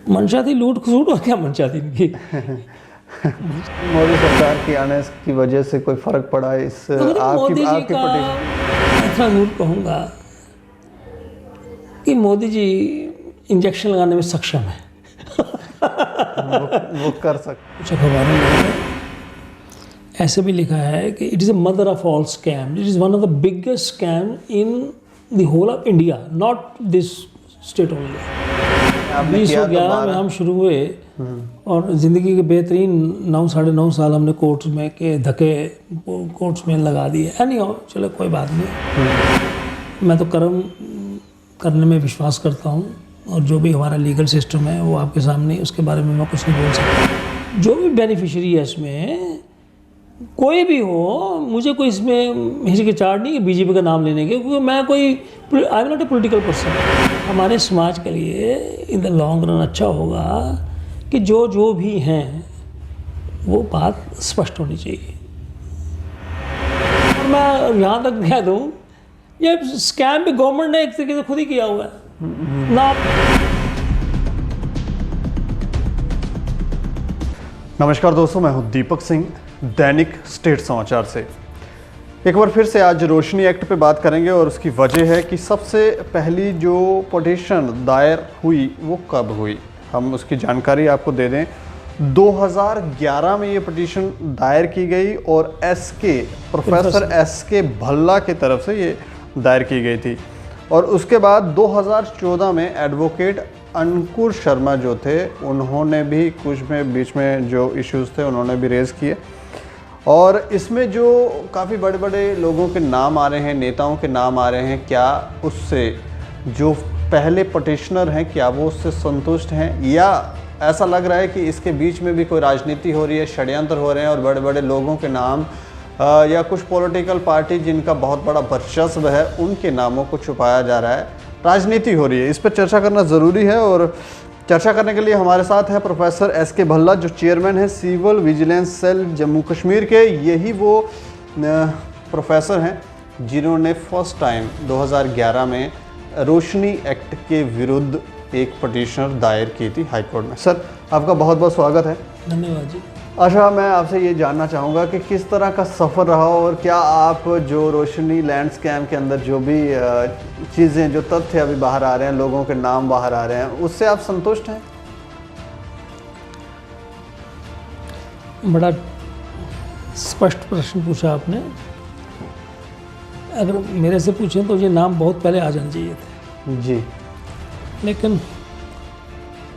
मंशा थी लूट खसूट और क्या मंशा थी इनकी। मोदी सरकार के आने की वजह से कोई फर्क पड़ा इस मोदी जी का इतना जरूर कहूँगा कि मोदी जी इंजेक्शन लगाने में सक्षम है। वो कर सकते। कुछ अखबारों में ऐसे भी लिखा है कि it is a mother of all scam, it is one of the biggest scam in the whole of India, not this state only. 1911 में हम शुरू हुए और ज़िंदगी के बेहतरीन 9-9.5 साल हमने कोर्ट्स में के धक्के कोर्ट्स में लगा दिए। नहीं हो चलो कोई बात नहीं, मैं तो कर्म करने में विश्वास करता हूँ और जो भी हमारा लीगल सिस्टम है वो आपके सामने, उसके बारे में मैं कुछ नहीं बोल सकता। जो भी बेनिफिशियरी है इसमें कोई भी हो, मुझे कोई इसमें हिचकिचाहट नहीं है बीजेपी का नाम लेने के, क्योंकि मैं कोई I am not a political person. हमारे समाज के लिए इन द लॉन्ग रन अच्छा होगा कि जो भी हैं वो बात स्पष्ट होनी चाहिए। और मैं यहाँ तक कह दूँ ये स्कैम भी गवर्नमेंट ने एक तरीके से खुद ही किया हुआ है ना। नमस्कार दोस्तों, मैं हूं दीपक सिंह, दैनिक स्टेट समाचार से। एक बार फिर से आज रोशनी एक्ट पे बात करेंगे और उसकी वजह है कि सबसे पहली जो पिटीशन दायर हुई वो कब हुई, हम उसकी जानकारी आपको दे दें। 2011 में ये पिटीशन दायर की गई और प्रोफेसर एसके भल्ला की तरफ से ये दायर की गई थी। और उसके बाद 2014 में एडवोकेट अंकुर शर्मा जो थे उन्होंने भी कुछ में बीच में जो इश्यूज़ थे उन्होंने भी रेज़ किए। और इसमें जो काफ़ी बड़े बड़े लोगों के नाम आ रहे हैं, नेताओं के नाम आ रहे हैं, क्या उससे जो पहले पिटीशनर हैं क्या वो उससे संतुष्ट हैं, या ऐसा लग रहा है कि इसके बीच में भी कोई राजनीति हो रही है, षड्यंत्र हो रहे हैं और बड़े बड़े लोगों के नाम या कुछ पॉलिटिकल पार्टी जिनका बहुत बड़ा वर्चस्व है उनके नामों को छुपाया जा रहा है, राजनीति हो रही है। इस पर चर्चा करना ज़रूरी है और चर्चा करने के लिए हमारे साथ है प्रोफेसर एसके भल्ला जो चेयरमैन है civil vigilance cell Jammu Kashmir के। यही वो प्रोफेसर हैं जिन्होंने फर्स्ट टाइम 2011 में रोशनी एक्ट के विरुद्ध एक पिटीशन दायर की थी हाई कोर्ट में। सर आपका बहुत बहुत स्वागत है। धन्यवाद जी। अच्छा, मैं आपसे ये जानना चाहूँगा कि किस तरह का सफ़र रहा और क्या आप जो रोशनी लैंड स्कैम के अंदर जो भी चीज़ें, जो तथ्य अभी बाहर आ रहे हैं, लोगों के नाम बाहर आ रहे हैं, उससे आप संतुष्ट हैं? बड़ा स्पष्ट प्रश्न पूछा आपने। अगर मेरे से पूछें तो ये नाम बहुत पहले आ जाने चाहिए थे जी, लेकिन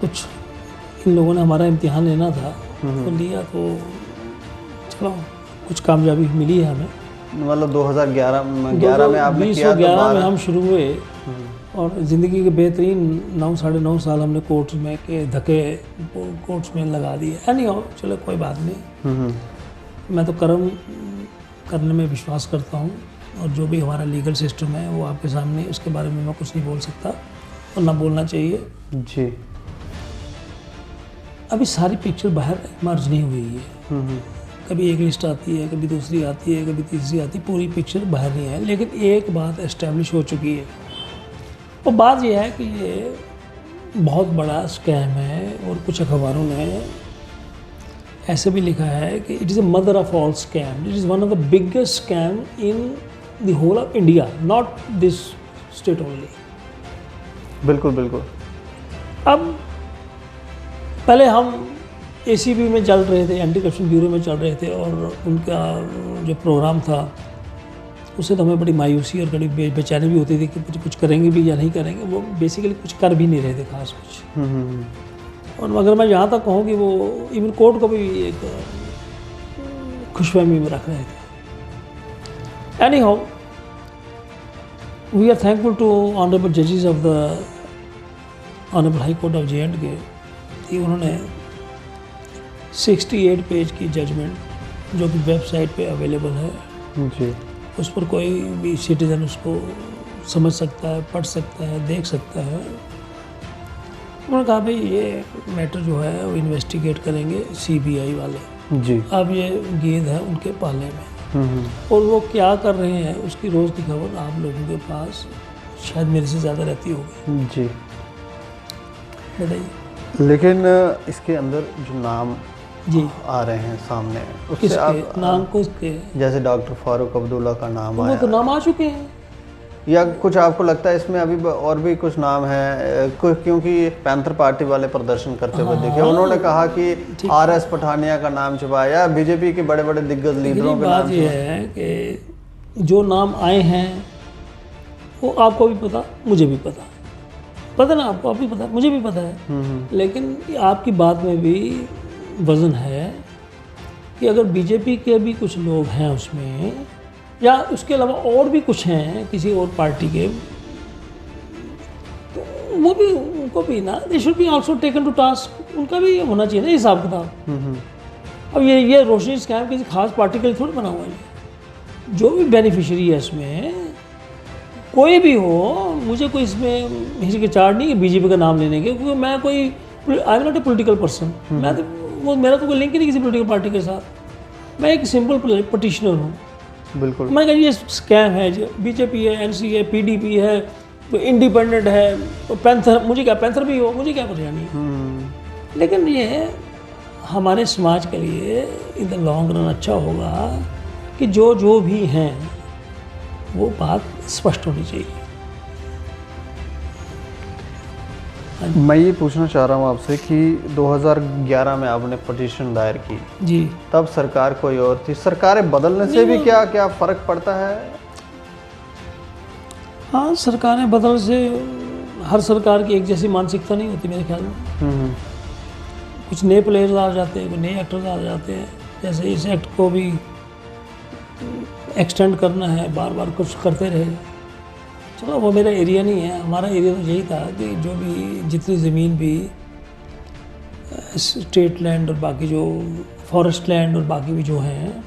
कुछ इन लोगों ने हमारा इम्तिहान लेना था तो लिया, तो चलो कुछ कामयाबी मिली है हमें। मतलब 2011 में आपने किया, 2011 में हम शुरू हुए और ज़िंदगी के बेहतरीन 9-9.5 साल हमने कोर्ट्स में के धक्के कोर्ट्स में लगा दिए। नहीं हो चलो कोई बात नहीं, मैं तो कर्म करने में विश्वास करता हूँ और जो भी हमारा लीगल सिस्टम है वो आपके सामने, उसके बारे में मैं कुछ नहीं बोल सकता और ना बोलना चाहिए जी। अभी सारी पिक्चर बाहर इमर्ज नहीं हुई है। कभी एक लिस्ट आती है, कभी दूसरी आती है, कभी तीसरी आती है, पूरी पिक्चर बाहर नहीं है। लेकिन एक बात एस्टेब्लिश हो चुकी है, वो बात यह है कि ये बहुत बड़ा स्कैम है। और कुछ अखबारों ने ऐसे भी लिखा है कि it is a mother of all scam, it is one of the biggest scam in the whole of India, not this state only. बिल्कुल बिल्कुल। अब पहले हम एसीबी में चल रहे थे, एंटी करप्शन ब्यूरो में चल रहे थे और उनका जो प्रोग्राम था उससे तो हमें बड़ी मायूसी और बड़ी बेचैनी भी होती थी कि कुछ करेंगे भी या नहीं करेंगे। वो बेसिकली कुछ कर भी नहीं रहे थे खास कुछ। और अगर मैं यहाँ तक कहूँ कि वो इवन कोर्ट को भी एक खुशफहमी में रख रहे थे। Anyhow we are thankful to honourable जजेस of the honourable high court of J&K कि उन्होंने 68 पेज की जजमेंट जो कि वेबसाइट पे अवेलेबल है जी, उस पर कोई भी सिटीज़न उसको समझ सकता है, पढ़ सकता है, देख सकता है। उन्होंने कहा भाई ये मैटर जो है वो इन्वेस्टिगेट करेंगे CBI वाले जी। अब ये गेंद है उनके पाले में और वो क्या कर रहे हैं उसकी रोज़ की खबर आप लोगों के पास शायद मेरे से ज़्यादा रहती होगी। जी, बताइए। लेकिन इसके अंदर जो नाम जी आ रहे हैं सामने, उससे किसके आप नाम को उसके जैसे डॉक्टर फारूक अब्दुल्ला का नाम वो आया, तो नाम आ चुके हैं। या कुछ आपको लगता है इसमें अभी और भी कुछ नाम है? क्योंकि पैंथर पार्टी वाले प्रदर्शन करते हुए देखे, उन्होंने कहा कि आरएस पठानिया का नाम छुपाया, बीजेपी के बड़े बड़े दिग्गज लीडरों के बात नाम ये है कि जो नाम आए हैं वो आपको भी पता, मुझे भी पता ना, आपको भी पता, मुझे भी पता है। लेकिन आपकी बात में भी वजन है कि अगर बीजेपी के भी कुछ लोग हैं उसमें, या उसके अलावा और भी कुछ हैं किसी और पार्टी के, तो वो भी, उनको भी ना, they should be also taken to task, उनका भी होना चाहिए ना हिसाब किताब। अब ये रोशनी स्कैम किसी खास पार्टी के लिए थोड़ी बना हुआ है। जो भी बेनिफिशियरी है इसमें, कोई भी हो, मुझे कोई इसमें हिचकिचाहट नहीं है बीजेपी का नाम लेने के, क्योंकि मैं कोई, I am not a political person, मैं तो वो, मेरा तो कोई लिंक ही नहीं किसी पोलिटिकल पार्टी के साथ। मैं एक सिंपल पटिशनर हूँ। बिल्कुल। मैं कहा ये स्कैम है, जो बीजेपी है, एनसी है, पीडीपी है, तो इंडिपेंडेंट है, तो पैंथर, मुझे क्या, पैंथर भी हो, मुझे क्या परेशानी है। लेकिन ये हमारे समाज के लिए इन द लॉन्ग रन अच्छा होगा कि जो भी हैं वो बात स्पष्ट होनी चाहिए। मैं ये पूछना चाह रहा हूँ आपसे कि 2011 में आपने पटिशन दायर की जी, तब सरकार कोई और थी, सरकारें बदलने से भी क्या क्या फर्क पड़ता है? हाँ, सरकारें बदल से हर सरकार की एक जैसी मानसिकता नहीं होती मेरे ख्याल में। कुछ नए प्लेयर्स आ जाते हैं, कुछ नए एक्टर्स आ जाते हैं। जैसे इस एक्ट को भी एक्सटेंड करना है, बार बार कुछ करते रहे, चलो वो मेरा एरिया नहीं है। हमारा एरिया तो यही था कि जो भी जितनी ज़मीन भी स्टेट लैंड और बाकी जो फॉरेस्ट लैंड और बाकी भी जो हैं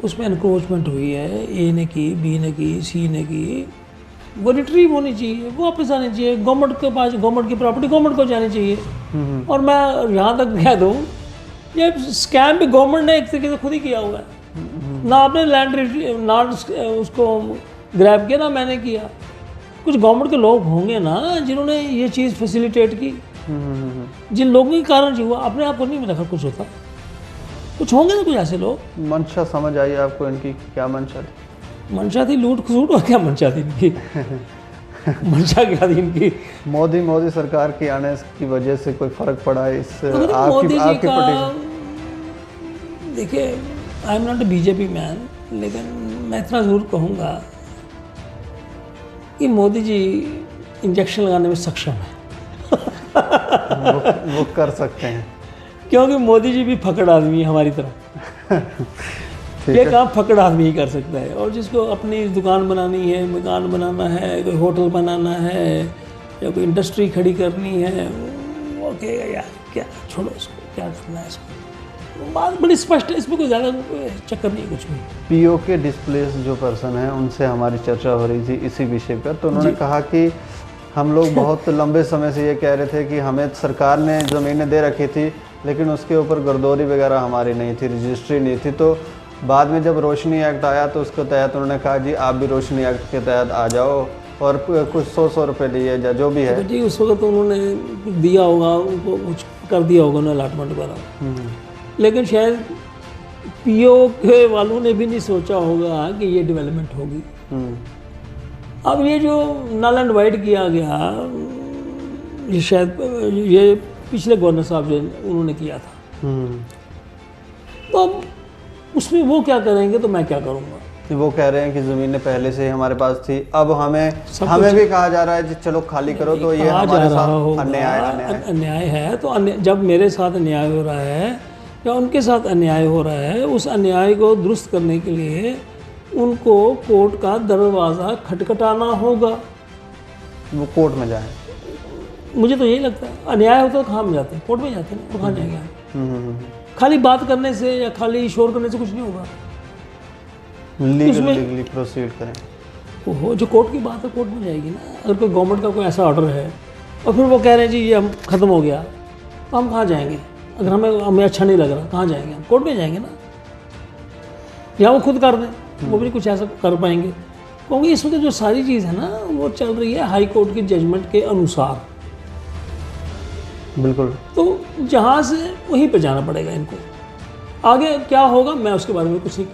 उसमें एनक्रोचमेंट हुई है, ए ने की, बी ने की, सी ने की, वो रिट्रीव होनी चाहिए, वो वापस आनी चाहिए गवर्नमेंट के पास, गवर्नमेंट की प्रॉपर्टी गवर्नमेंट को जानी चाहिए। और मैं यहाँ तक कह दूँ, ये स्कैम भी गवर्नमेंट ने एक तरीके से खुद ही किया हुआ है। ना आपने लैंड ना उसको ग्रैब किया, ना मैंने किया। कुछ गवर्नमेंट के लोग होंगे ना जिन्होंने ये चीज़ फैसिलिटेट की, जिन लोगों के कारण जो हुआ, अपने आप को नहीं मेरा ख्याल कुछ होता, कुछ होंगे ना कुछ ऐसे लोग। मंशा समझ आई आपको इनकी, क्या मंशा थी? मंशा थी लूट खसूट, और क्या मंशा थी इनकी? मंशा क्या थी इनकी? मोदी सरकार के आने की वजह से कोई फर्क पड़ा है इस मोदी जी आपकी का? पटिशन? देखिए, I am not a BJP man, लेकिन मैं इतना ज़रूर कहूँगा कि मोदी जी इंजेक्शन लगाने में सक्षम है। वो कर सकते हैं, क्योंकि मोदी जी भी फकड़ आदमी है हमारी तरह। ये काम फकड़ आदमी ही कर सकता है। और जिसको अपनी दुकान बनानी है, मकान बनाना है, कोई होटल बनाना है, या कोई इंडस्ट्री खड़ी करनी है, वो कहेगा यार क्या, छोड़ो इसको, क्या करना है इसको। बात बड़ी स्पष्ट है, इसमें कोई ज़्यादा चक्कर नहीं कुछ भी। पीओ के डिस्प्लेस जो पर्सन है उनसे हमारी चर्चा हो रही थी इसी विषय पर, तो उन्होंने कहा कि हम लोग बहुत लंबे समय से ये कह रहे थे कि हमें सरकार ने ज़मीनें दे रखी थी, लेकिन उसके ऊपर गर्दौरी वगैरह हमारी नहीं थी, रजिस्ट्री नहीं थी। तो बाद में जब रोशनी एक्ट आया तो उसके तहत उन्होंने कहा जी आप भी रोशनी एक्ट के तहत आ जाओ, और कुछ 100 रुपये लिए या जो भी है। जी, उस वक्त तो उन्होंने कुछ दिया होगा, उनको कुछ कर दिया होगा उन्होंने अलॉटमेंट वगैरह, लेकिन शायद पीओ के वालों ने भी नहीं सोचा होगा कि ये डेवलपमेंट होगी। अब ये जो नल एंड वाइड किया गया, ये शायद ये पिछले गवर्नर साहब जो उन्होंने किया था, तो अब उसमें वो क्या करेंगे तो मैं क्या करूँगा। वो कह रहे हैं कि ज़मीनें पहले से ही हमारे पास थी, अब हमें भी कहा जा रहा है कि चलो खाली करो, तो ये हमारे साथ अन्याय है। तो जब मेरे साथ अन्याय हो रहा है या उनके साथ अन्याय हो रहा है, उस अन्याय को दुरुस्त करने के लिए उनको कोर्ट का दरवाज़ा खटखटाना होगा। वो कोर्ट में जाए, मुझे तो यही लगता है। अन्याय होता तो कहाँ में जाते हैं? कोर्ट में जाते हैं। तो कहाँ जाएंगे? खाली बात करने से या खाली शोर करने से कुछ नहीं होगा। लीगली प्रोसीड करें। ओहो, जो कोर्ट की बात है कोर्ट में जाएगी ना। अगर कोई गवर्नमेंट का कोई ऐसा ऑर्डर है और फिर वो कह रहे हैं जी ये हम ख़त्म हो गया, तो हम कहाँ जाएंगे? अगर हमें अच्छा नहीं लग रहा, कहाँ जाएंगे? हम कोर्ट में जाएंगे ना, या वो खुद कर दें, वो भी कुछ ऐसा कर पाएंगे। क्योंकि इसमें जो सारी चीज़ है ना, वो चल रही है हाई कोर्ट की जजमेंट के अनुसार। बिल्कुल। तो जहाँ से वहीं पे जाना पड़ेगा इनको। आगे क्या होगा मैं उसके बारे में कुछ नहीं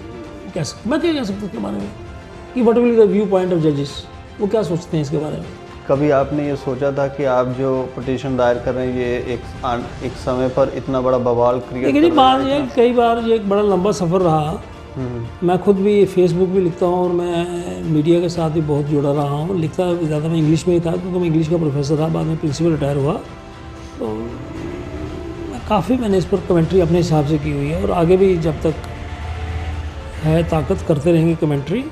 कह सकता। मैं क्या कह सकता उसके बारे में कि what will be the view point of जजेस, वो क्या सोचते हैं इसके बारे में। कभी आपने ये सोचा था कि आप जो पिटीशन दायर कर रहे हैं ये एक समय पर इतना बड़ा बवाल क्रिएट लेकिन ये बात ये कई बार ये एक बड़ा लंबा सफ़र रहा। मैं खुद भी फेसबुक भी लिखता हूँ और मैं मीडिया के साथ भी बहुत जुड़ा रहा हूँ। लिखता ज़्यादा मैं इंग्लिश में ही था क्योंकि मैं इंग्लिश का प्रोफेसर था, बाद में प्रिंसिपल रिटायर हुआ। तो काफ़ी मैंने इस पर कमेंट्री अपने हिसाब से की हुई है और आगे भी जब तक है ताकत करते रहेंगे कमेंट्री।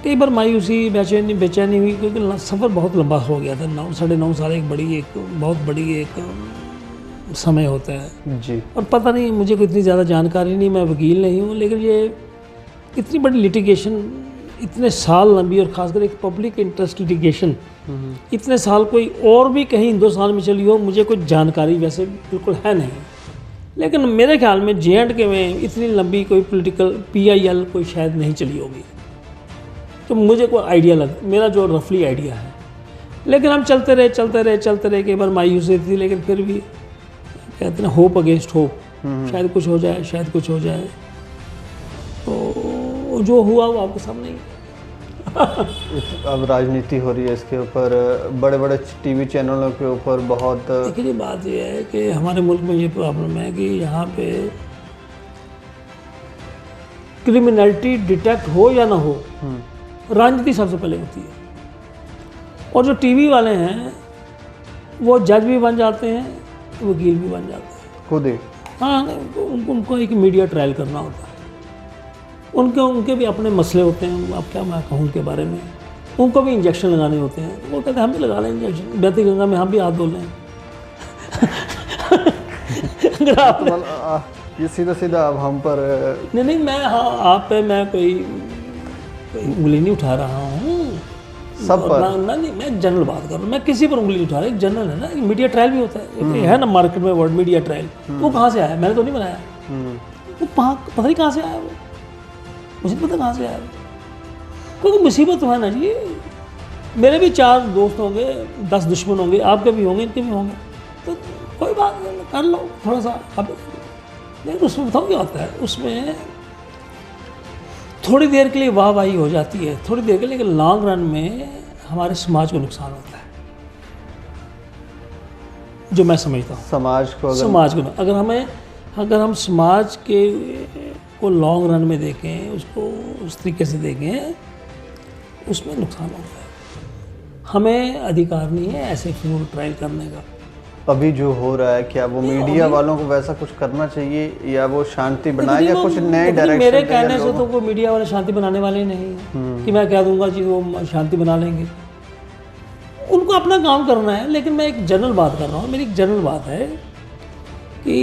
कई बार मायूसी बेचैनी हुई क्योंकि सफ़र बहुत लंबा हो गया था। 9-9.5 साल एक बहुत बड़ी एक समय होता है जी। और पता नहीं, मुझे कोई इतनी ज़्यादा जानकारी नहीं, मैं वकील नहीं हूँ, लेकिन ये इतनी बड़ी लिटिगेशन इतने साल लंबी और ख़ासकर एक पब्लिक इंटरेस्ट लिटिगेशन इतने साल कोई और भी कहीं हिंदुस्तान में चली हो मुझे कोई जानकारी वैसे बिल्कुल है नहीं। लेकिन मेरे ख्याल में J&K में इतनी लंबी कोई पॉलिटिकल PIL कोई शायद नहीं चली होगी, तो मुझे कोई आइडिया मेरा जो रफली आइडिया है। लेकिन हम चलते रहे। कई बार मायूसी थी, लेकिन फिर भी कहते हैं होप अगेंस्ट होप, शायद कुछ हो जाए। तो जो हुआ वो आपके सामने ही। अब राजनीति हो रही है इसके ऊपर, बड़े बड़े टीवी चैनलों के ऊपर बहुत। देखिए बात यह है कि हमारे मुल्क में ये प्रॉब्लम है कि यहाँ पे क्रिमिनलिटी डिटेक्ट हो या ना हो, राजनीति सबसे पहले होती है। और जो टीवी वाले हैं वो जज भी बन जाते हैं, वकील भी बन जाते हैं खुद ही। हाँ, उनको एक मीडिया ट्रायल करना होता है। उनके भी अपने मसले होते हैं। अब क्या मैं कहूँ उनके बारे में, उनको भी इंजेक्शन लगाने होते हैं। वो कहते हैं हम भी लगा लें इंजेक्शन, बहती गंगा में हम भी हाथ धो लें। अगर आप ये सीधा अब हम पर नहीं मैं आप पे मैं कोई उंगली नहीं उठा रहा हूँ सब पर। नहीं, मैं जनरल बात कर रहा हूँ। मैं किसी पर उंगली नहीं उठा रहा, एक जनरल है ना। मीडिया ट्रायल भी होता है ना मार्केट में वर्ड मीडिया ट्रायल। वो कहाँ से आया? मैंने तो नहीं बनाया। वो पता नहीं कहाँ से आया, वो मुझे नहीं पता कहाँ से आया। क्योंकि मुसीबत तो है ना जी। मेरे भी 4 दोस्त होंगे, 10 दुश्मन होंगे, आपके भी होंगे, इनके भी होंगे। तो कोई बात नहीं, कर लो थोड़ा सा। अब लेकिन उसमें बताओ क्या होता है, उसमें थोड़ी देर के लिए वाहवाही हो जाती है, थोड़ी देर के लिए, लेकिन लॉन्ग रन में हमारे समाज को नुकसान होता है, जो मैं समझता हूँ। समाज को अगर हम समाज के को लॉन्ग रन में देखें, उसको उस तरीके से देखें, उसमें नुकसान होता है। हमें अधिकार नहीं है ऐसे फिल्म ट्रायल करने का। अभी जो हो रहा है, क्या वो मीडिया वालों को वैसा कुछ करना चाहिए या वो शांति बनाए या कुछ नए डायरेक्शन? मेरे कहने से तो कोई मीडिया वाले शांति बनाने वाले नहीं हैं कि मैं कह दूंगा जी वो शांति बना लेंगे। उनको अपना काम करना है। लेकिन मैं एक जनरल बात कर रहा हूँ। मेरी एक जनरल बात है कि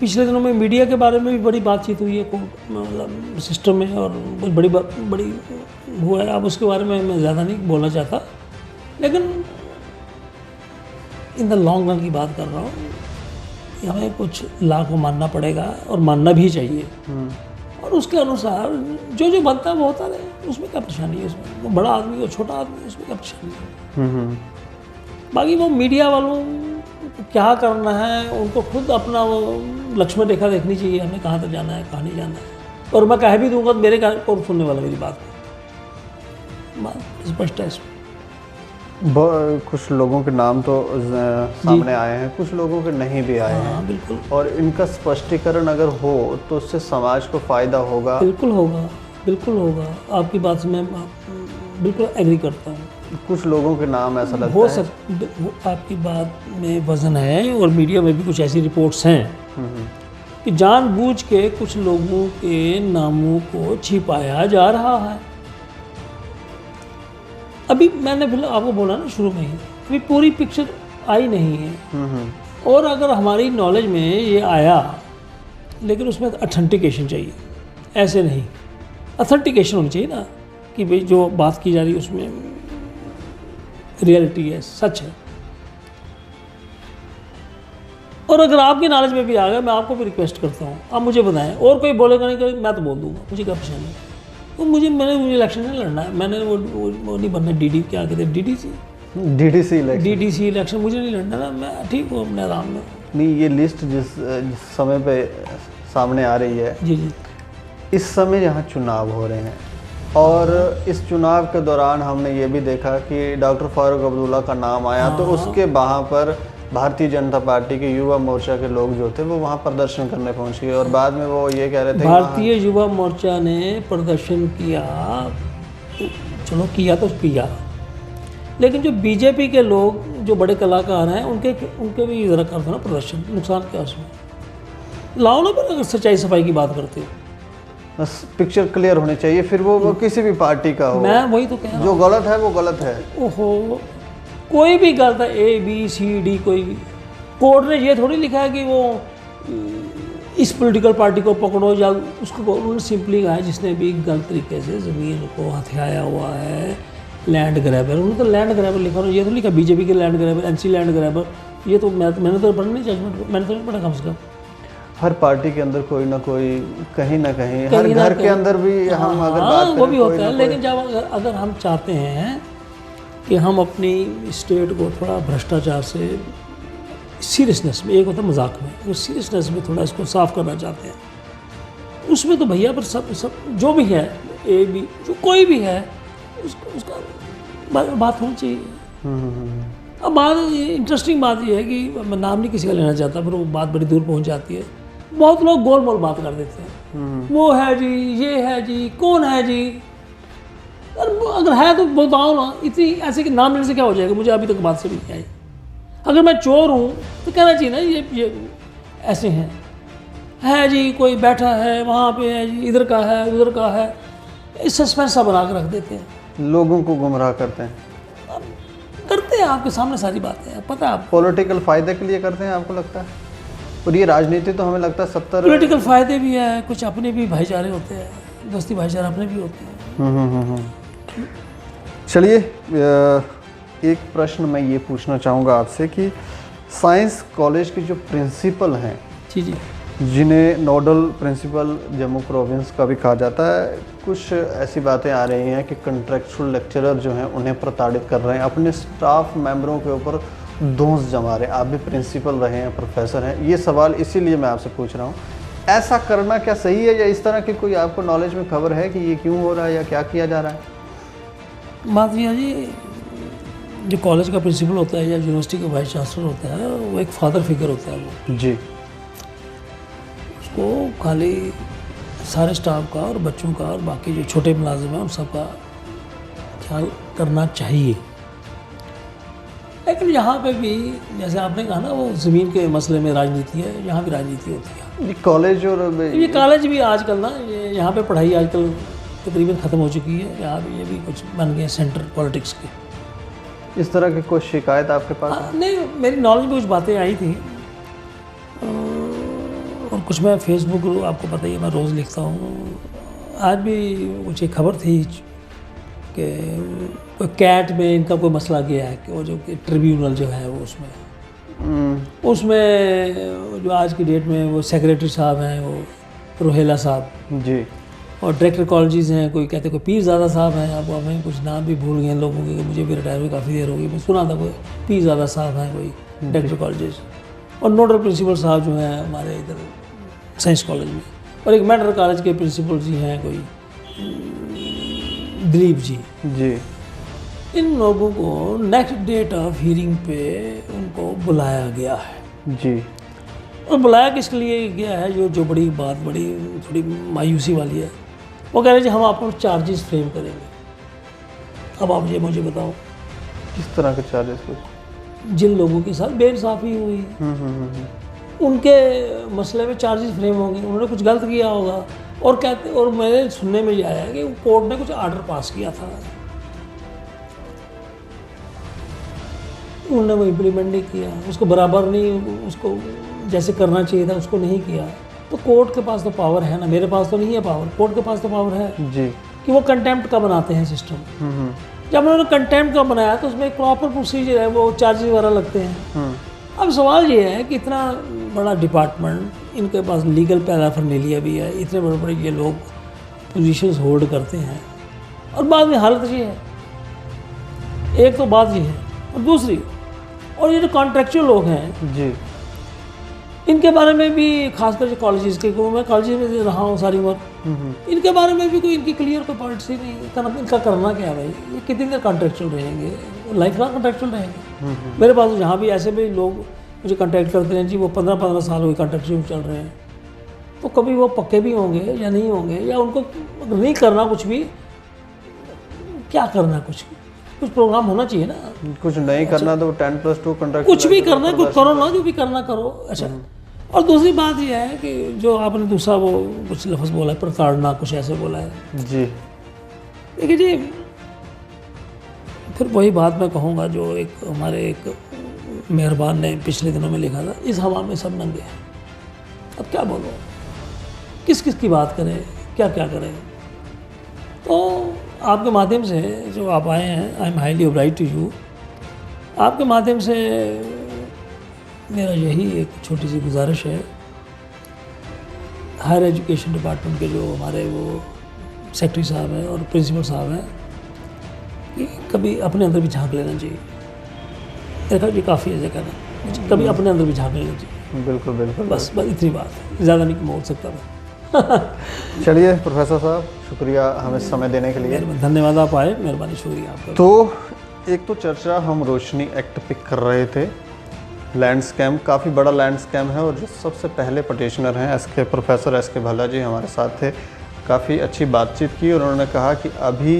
पिछले दिनों में मीडिया के बारे में भी बड़ी बातचीत हुई है मतलब सिस्टम में, और बहुत बड़ी हुआ है। अब उसके बारे में मैं ज़्यादा नहीं बोलना चाहता, लेकिन इन द लॉन्ग रन की बात कर रहा हूँ कि हमें कुछ लॉ को मानना पड़ेगा और मानना भी चाहिए। और उसके अनुसार जो बनता है वो होता रहे, उसमें क्या परेशानी है। उसमें वो बड़ा आदमी हो छोटा आदमी, उसमें क्या परेशानी है। बाकी वो मीडिया वालों को क्या करना है, उनको खुद अपना वो लक्ष्मण रेखा देखनी चाहिए, हमें कहाँ तक जाना है कहाँ नहीं जाना है। और मैं कह भी दूंगा तो मेरे कौन सुनने वाला मेरी बात स्पष्ट है। कुछ लोगों के नाम तो सामने आए हैं, कुछ लोगों के नहीं भी आए हैं। बिल्कुल। और इनका स्पष्टीकरण अगर हो तो उससे समाज को फायदा होगा। बिल्कुल होगा। आपकी बात से मैं बिल्कुल एग्री करता हूँ। कुछ लोगों के नाम ऐसा लगता हो है सकता, आपकी बात में वजन है। और मीडिया में भी कुछ ऐसी रिपोर्ट्स हैं कि जानबूझ के कुछ लोगों के नामों को छिपाया जा रहा है। अभी मैंने आपको बोला ना शुरू में ही, अभी पूरी पिक्चर आई नहीं है। और अगर हमारी नॉलेज में ये आया, लेकिन उसमें अथेंटिकेशन चाहिए। ऐसे नहीं, अथेंटिकेशन होनी चाहिए ना कि भाई जो बात की जा रही है उसमें रियलिटी है, सच है। और अगर आपकी नॉलेज में भी आ गया, मैं आपको भी रिक्वेस्ट करता हूँ, आप मुझे बताएं। और कोई बोलेगा नहीं कि मैं तो बोल दूंगा, मुझे क्या परेशानी है। तो मुझे इलेक्शन नहीं लड़ना है। मैंने वो नहीं बनना DD, क्या कहते हैं DD से डीडीसी इलेक्शन डीडीसी इलेक्शन मुझे नहीं लड़ना ना, मैं ठीक हूँ अपने आराम में। नहीं, ये लिस्ट जिस समय पे सामने आ रही है, जी जी। इस समय यहाँ चुनाव हो रहे हैं और इस चुनाव के दौरान हमने ये भी देखा कि डॉक्टर फारूक अब्दुल्ला का नाम आया, तो उसके वहाँ पर भारतीय जनता पार्टी के युवा मोर्चा के लोग जो थे वो वहाँ प्रदर्शन करने पहुँच गए और बाद में वो ये कह रहे थे भारतीय युवा मोर्चा ने प्रदर्शन किया, चलो किया तो किया, लेकिन जो बीजेपी के लोग जो बड़े कलाकार हैं उनके भी ज़रा कर दो ना प्रदर्शन, नुकसान क्या उसमें, लाओ ना। पर अगर सच्चाई सफाई की बात करते हो, बस पिक्चर क्लियर होनी चाहिए, फिर वो किसी भी पार्टी का हो, मैं वही तो कह रहा हूँ, जो गलत है वो गलत है। ओहो, कोई भी गलत है, ABCD, कोई भी, कोर्ट ने ये थोड़ी लिखा है कि वो इस पॉलिटिकल पार्टी को पकड़ो या उसको, उन्होंने सिंपली कहा है जिसने भी गलत तरीके से ज़मीन को हथियाया हुआ है, लैंड ग्रैबर, उन्होंने तो लैंड ग्रैबर लिखा, और ये तो लिखा बीजेपी के land grabber, NC land grabber, ये तो मैंने तो पढ़ा नहीं, जजमेंट मैंने तो नहीं पढ़ा कम से कम। हर पार्टी के अंदर कोई ना कोई कहीं ना कहीं हर घर के अंदर भी हम अगर बात करें वो भी होता है, लेकिन जब अगर हम चाहते हैं कि हम अपनी स्टेट को थोड़ा भ्रष्टाचार से सीरियसनेस में, एक होता है मजाक में, तो सीरियसनेस में थोड़ा इसको साफ करना चाहते हैं, उसमें तो भैया पर सब जो भी है, AB जो कोई भी है उसका बात होनी चाहिए। अब बात इंटरेस्टिंग बात यह है कि मैं नाम नहीं किसी का लेना चाहता, पर वो बात बड़ी दूर पहुंच जाती है। बहुत लोग गोल मोल बात कर देते हैं, वो है जी, ये है जी, कौन है जी, अगर है तो बताओ ना, इतनी ऐसे कि नाम लेने से क्या हो जाएगा, मुझे अभी तक बात से भी नहीं आई। अगर मैं चोर हूँ तो कहना चाहिए ना ये ऐसे हैं, है जी, कोई बैठा है वहाँ पे है जी, इधर का है उधर का है, इस सस्पेंस सा बना कर रख देते हैं, लोगों को गुमराह करते हैं। करते हैं, आपके सामने सारी बातें पता है। आप पॉलिटिकल फ़ायदे के लिए करते हैं आपको लगता है? और ये राजनीति तो हमें लगता है 70 पॉलिटिकल फ़ायदे भी है, कुछ अपने भी भाईचारे होते हैं, दोस्ती भाईचारा अपने भी होते हैं। चलिए, एक प्रश्न मैं ये पूछना चाहूँगा आपसे कि साइंस कॉलेज के जो प्रिंसिपल हैं, जी जी, जिन्हें नोडल प्रिंसिपल जम्मू प्रोविंस का भी कहा जाता है, कुछ ऐसी बातें आ रही हैं कि कॉन्ट्रैक्चुअल लेक्चरर जो हैं उन्हें प्रताड़ित कर रहे हैं, अपने स्टाफ मेंबरों के ऊपर दोष जमा रहे हैं। आप भी प्रिंसिपल रहे हैं, प्रोफेसर हैं, ये सवाल इसीलिए मैं आपसे पूछ रहा हूँ, ऐसा करना क्या सही है, या इस तरह की कोई आपको नॉलेज में खबर है कि ये क्यों हो रहा है या क्या किया जा रहा है? बात भैया जी, जो कॉलेज का प्रिंसिपल होता है या यूनिवर्सिटी का वाइस चांसलर होता है, वो एक फादर फिगर होता है। वो जी, उसको खाली सारे स्टाफ का और बच्चों का और बाकी जो छोटे मुलाजिम हैं उन सबका ख्याल करना चाहिए। लेकिन यहाँ पे भी जैसे आपने कहा ना, वो ज़मीन के मसले में राजनीति है, यहाँ भी राजनीति होती है। ये कॉलेज और ये कॉलेज भी आजकल ना, यहाँ पे पढ़ाई आजकल तकरीबन ख़त्म हो चुकी है, यहाँ भी ये भी कुछ बन गए सेंटर पॉलिटिक्स के। इस तरह की कोई शिकायत आपके पास? नहीं, मेरी नॉलेज में कुछ बातें आई थी, और कुछ मैं फेसबुक, आपको पता ही है मैं रोज़ लिखता हूँ, आज भी कुछ एक खबर थी कि कोई कैट में इनका कोई मसला गया है कि वो जो ट्रिब्यूनल जो है वो उसमें जो आज की डेट में वो सेक्रेटरी साहब हैं, वो रोहेला साहब जी, और डायरेक्टर कॉलेजेस हैं, कोई कहते कोई पीरज़ादा साहब हैं, अब हमें कुछ नाम भी भूल गए लोगों के, मुझे भी रिटायर हुए काफ़ी देर हो गई, मैं सुना था कोई पीरज़ादा साहब हैं कोई डायरेक्टर कॉलेजेस, और नोडल प्रिंसिपल साहब जो हैं हमारे इधर साइंस कॉलेज में, और एक मेडिकल कॉलेज के प्रिंसिपल जी हैं कोई दिलीप जी। इन लोगों को नेक्स्ट डेट ऑफ हियरिंग पे उनको बुलाया गया है जी, और बुलाया किसके लिए गया है, जो बड़ी बात, बड़ी थोड़ी मायूसी वाली है, वो कह रहे हैं जी हम आपको चार्जेस फ्रेम करेंगे। अब आप ये मुझे बताओ किस तरह के चार्जेस? जिन लोगों के साथ बेइंसाफ़ी हुई उनके मसले में चार्जेस फ्रेम होंगे, उन्होंने कुछ गलत किया होगा, और कहते, और मेरे सुनने में ये आया कि कोर्ट ने कुछ आर्डर पास किया था, उन्होंने वो इम्प्लीमेंट नहीं किया, उसको बराबर नहीं, उसको जैसे करना चाहिए था उसको नहीं किया, तो कोर्ट के पास तो पावर है ना, मेरे पास तो नहीं है पावर, कोर्ट के पास तो पावर है जी कि वो कंटेम्प्ट का बनाते हैं सिस्टम। जब उन्होंने कंटेम्प्ट का बनाया तो उसमें एक प्रॉपर प्रोसीजर है, वो चार्जेस वगैरह लगते हैं। अब सवाल ये है कि इतना बड़ा डिपार्टमेंट, इनके पास लीगल पैराफर्नेलिया भी है, इतने बड़े बड़े ये लोग पोजीशंस होल्ड करते हैं, और बाद में हालत ये है, एक तो बात ये है और दूसरी, और ये जो कॉन्ट्रेक्चुअल लोग हैं जी इनके बारे में भी, खासकर जो कॉलेजेस के, को मैं कॉलेज में रहा हूँ सारी उम्र, इनके बारे में भी कोई इनकी क्लियर कोई पॉलिसी नहीं, इनका करना क्या है भाई, ये कितनी देर कॉन्ट्रेक्चुअल रहेंगे, लाइफ लॉन्ग कॉन्ट्रेक्चुअल रहेंगे। मेरे पास जहाँ भी ऐसे भी लोग मुझे कॉन्टैक्ट करते हैं जी, वो 15-15 साल हुए कॉन्ट्रेक्चुअल चल रहे हैं, तो कभी वो पक्के भी होंगे या नहीं होंगे, या उनको नहीं करना कुछ भी, क्या करना, कुछ प्रोग्राम होना चाहिए ना, कुछ नहीं करना तो 10+2 कॉन्ट्रैक्ट कुछ भी करना है, कुछ करो ना, जो भी करना करो। अच्छा, और दूसरी बात यह है कि जो आपने दूसरा वो कुछ लफ्ज़ बोला है, प्रताड़ना, कुछ ऐसे बोला है जी। देखिए जी, फिर वही बात मैं कहूँगा जो एक हमारे एक मेहरबान ने पिछले दिनों में लिखा था, इस हवा में सब नंगे हैं। अब क्या बोलो, किस किस की बात करें, क्या क्या करें। तो आपके माध्यम से जो आप आए हैं, I am highly obliged to you, आपके माध्यम से मेरा यही एक छोटी सी गुजारिश है, हायर एजुकेशन डिपार्टमेंट के जो हमारे वो सेक्रेटरी साहब हैं और प्रिंसिपल साहब हैं, कि कभी अपने अंदर भी झांक लेना चाहिए। देखा ये काफ़ी है कहना, कभी अपने अंदर भी झांक लेना चाहिए। बिल्कुल बिल्कुल, बस इतनी बात है, ज़्यादा नहीं बोल सकता मैं। चलिए प्रोफेसर साहब, शुक्रिया हमें समय देने के लिए। धन्यवाद, आप आए, मेहरबानी, शुक्रिया आपका। तो एक तो चर्चा हम रोशनी एक्ट पे कर रहे थे, लैंड स्कैम, काफ़ी बड़ा लैंड स्कैम है, और जो सबसे पहले पटिशनर हैं प्रोफेसर एस के भाला जी हमारे साथ थे, काफ़ी अच्छी बातचीत की, और उन्होंने कहा कि अभी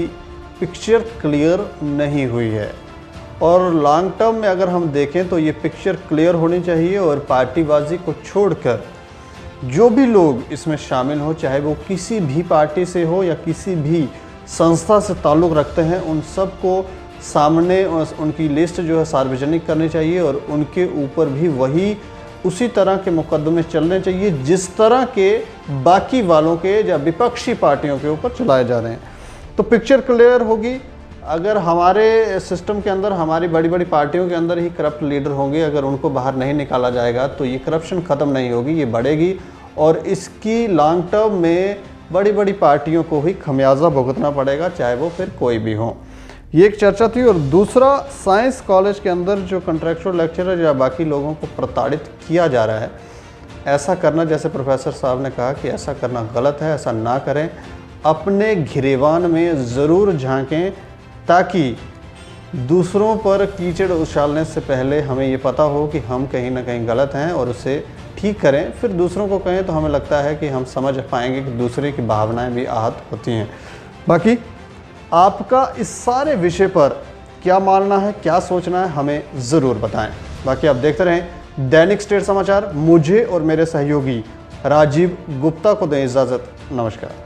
पिक्चर क्लियर नहीं हुई है, और लॉन्ग टर्म में अगर हम देखें तो ये पिक्चर क्लियर होनी चाहिए, और पार्टीबाजी को छोड़कर जो भी लोग इसमें शामिल हो, चाहे वो किसी भी पार्टी से हो या किसी भी संस्था से ताल्लुक़ रखते हैं, उन सब को सामने उनकी लिस्ट जो है सार्वजनिक करनी चाहिए, और उनके ऊपर भी वही उसी तरह के मुकदमे चलने चाहिए जिस तरह के बाकी वालों के या विपक्षी पार्टियों के ऊपर चलाए जा रहे हैं। तो पिक्चर क्लियर होगी अगर हमारे सिस्टम के अंदर, हमारी बड़ी बड़ी पार्टियों के अंदर ही करप्ट लीडर होंगे, अगर उनको बाहर नहीं निकाला जाएगा तो ये करप्शन ख़त्म नहीं होगी, ये बढ़ेगी, और इसकी लॉन्ग टर्म में बड़ी बड़ी पार्टियों को ही खमियाजा भुगतना पड़ेगा, चाहे वो फिर कोई भी हो। ये एक चर्चा थी। और दूसरा, साइंस कॉलेज के अंदर जो कॉन्ट्रैक्चुअल लेक्चरर या बाकी लोगों को प्रताड़ित किया जा रहा है, ऐसा करना, जैसे प्रोफेसर साहब ने कहा कि ऐसा करना गलत है, ऐसा ना करें। अपने घिरेवान में ज़रूर झांकें ताकि दूसरों पर कीचड़ उछालने से पहले हमें ये पता हो कि हम कहीं ना कहीं गलत हैं और उसे ठीक करें, फिर दूसरों को कहें तो हमें लगता है कि हम समझ पाएंगे कि दूसरे की भावनाएं भी आहत होती हैं। बाकी आपका इस सारे विषय पर क्या मानना है, क्या सोचना है, हमें ज़रूर बताएं। बाकी आप देखते रहें दैनिक स्टेट समाचार। मुझे और मेरे सहयोगी राजीव गुप्ता को दें इजाज़त। नमस्कार।